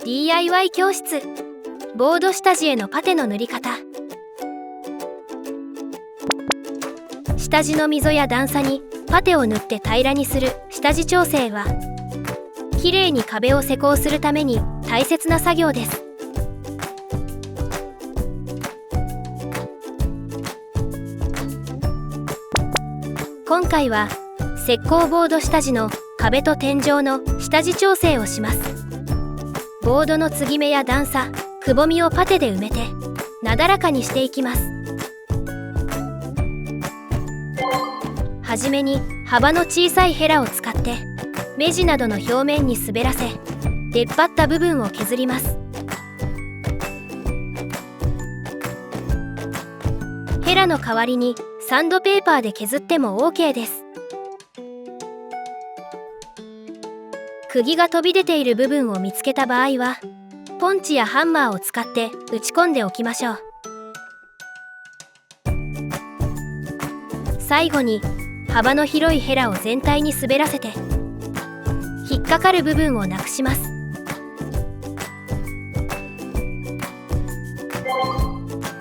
DIY 教室。ボード下地へのパテの塗り方。下地の溝や段差にパテを塗って平らにする下地調整は、きれいに壁を施工するために大切な作業です。今回は石膏ボード下地の壁と天井の下地調整をします。ボードの継ぎ目や段差、くぼみをパテで埋めてなだらかにしていきます。はじめに幅の小さいヘラを使って目地などの表面に滑らせ、出っ張った部分を削ります。ヘラの代わりにサンドペーパーで削っても OK です。釘が飛び出ている部分を見つけた場合は、ポンチやハンマーを使って打ち込んでおきましょう。最後に幅の広いヘラを全体に滑らせて、引っかかる部分をなくします。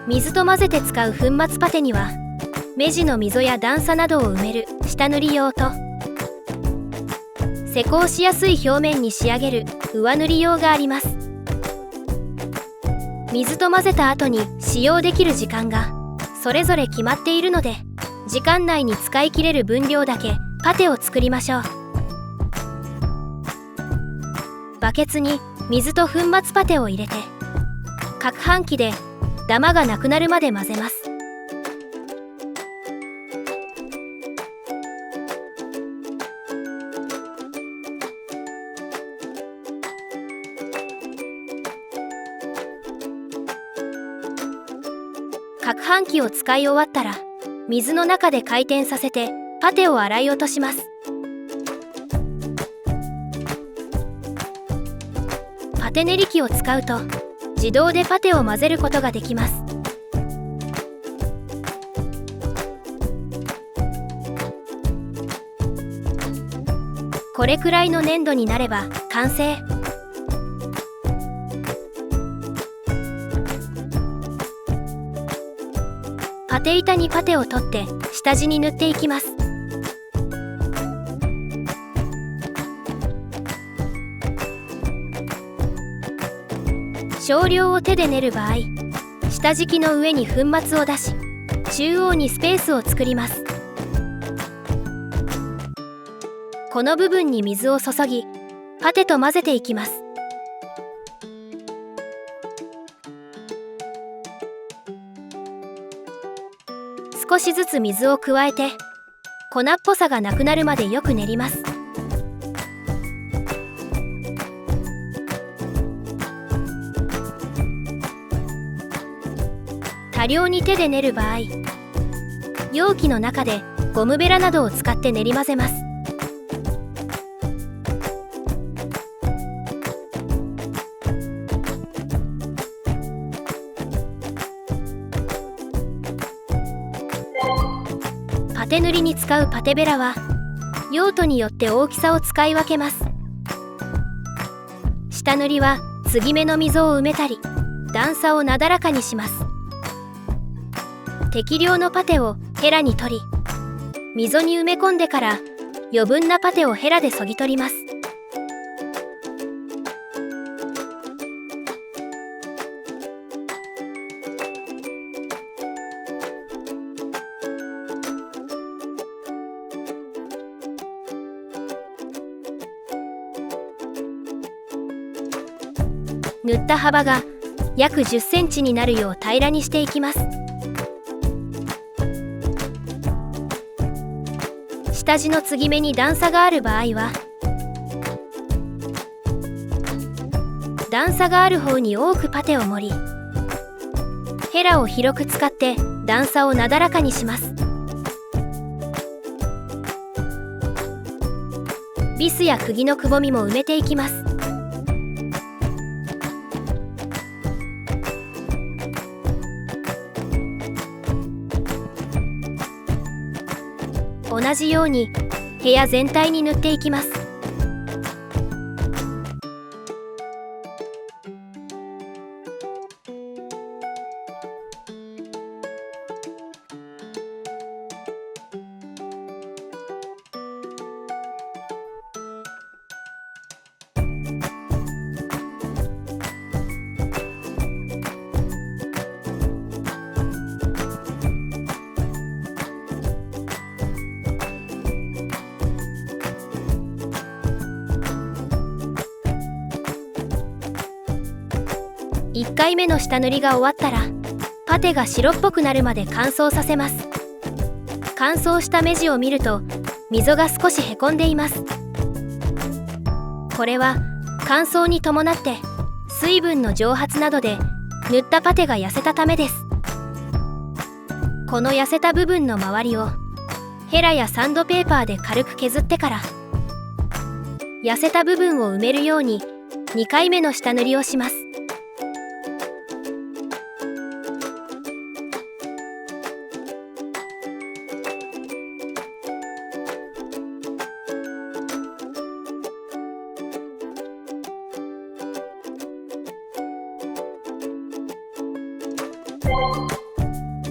水と混ぜて使う粉末パテには、目地の溝や段差などを埋める下塗り用と、施工しやすい表面に仕上げる上塗り用があります。水と混ぜた後に使用できる時間がそれぞれ決まっているので、時間内に使い切れる分量だけパテを作りましょう。バケツに水と粉末パテを入れて、攪拌機でダマがなくなるまで混ぜます。攪拌機を使い終わったら、水の中で回転させてパテを洗い落とします。パテ練り機を使うと自動でパテを混ぜることができます。これくらいの粘度になれば完成。パテ板にパテを取って下地に塗っていきます。少量を手で練る場合、下敷きの上に粉末を出し、中央にスペースを作ります。この部分に水を注ぎ、パテと混ぜていきます。少しずつ水を加えて、粉っぽさがなくなるまでよく練ります。多量に手で練る場合、容器の中でゴムベラなどを使って練り混ぜます。パテ塗りに使うパテベラは用途によって大きさを使い分けます。下塗りは継ぎ目の溝を埋めたり、段差をなだらかにします。適量のパテをヘラに取り、溝に埋め込んでから余分なパテをヘラでそぎ取ります。塗った幅が約10センチになるよう平らにしていきます。下地の継ぎ目に段差がある場合は、段差がある方に多くパテを盛り、ヘラを広く使って段差をなだらかにします。ビスや釘のくぼみも埋めていきます。同じように部屋全体に塗っていきます。1回目の下塗りが終わったらパテが白っぽくなるまで乾燥させます。乾燥した目地を見ると溝が少しへこんでいます。これは乾燥に伴って水分の蒸発などで塗ったパテが痩せたためです。この痩せた部分の周りをヘラやサンドペーパーで軽く削ってから痩せた部分を埋めるように2回目の下塗りをします。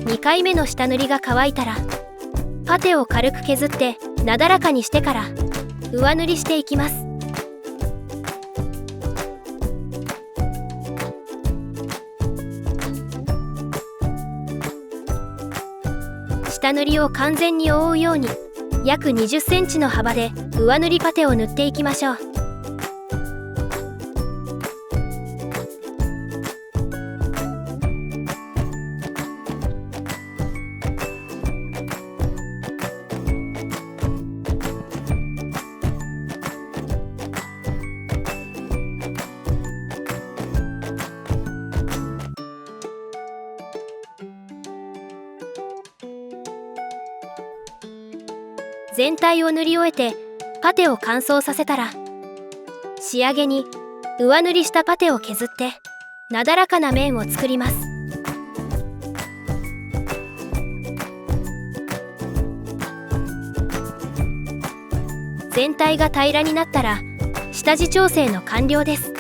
2回目の下塗りが乾いたらパテを軽く削ってなだらかにしてから上塗りしていきます。下塗りを完全に覆うように約20センチの幅で上塗りパテを塗っていきましょう。全体を塗り終えてパテを乾燥させたら仕上げに上塗りしたパテを削ってなだらかな面を作ります。全体が平らになったら下地調整の完了です。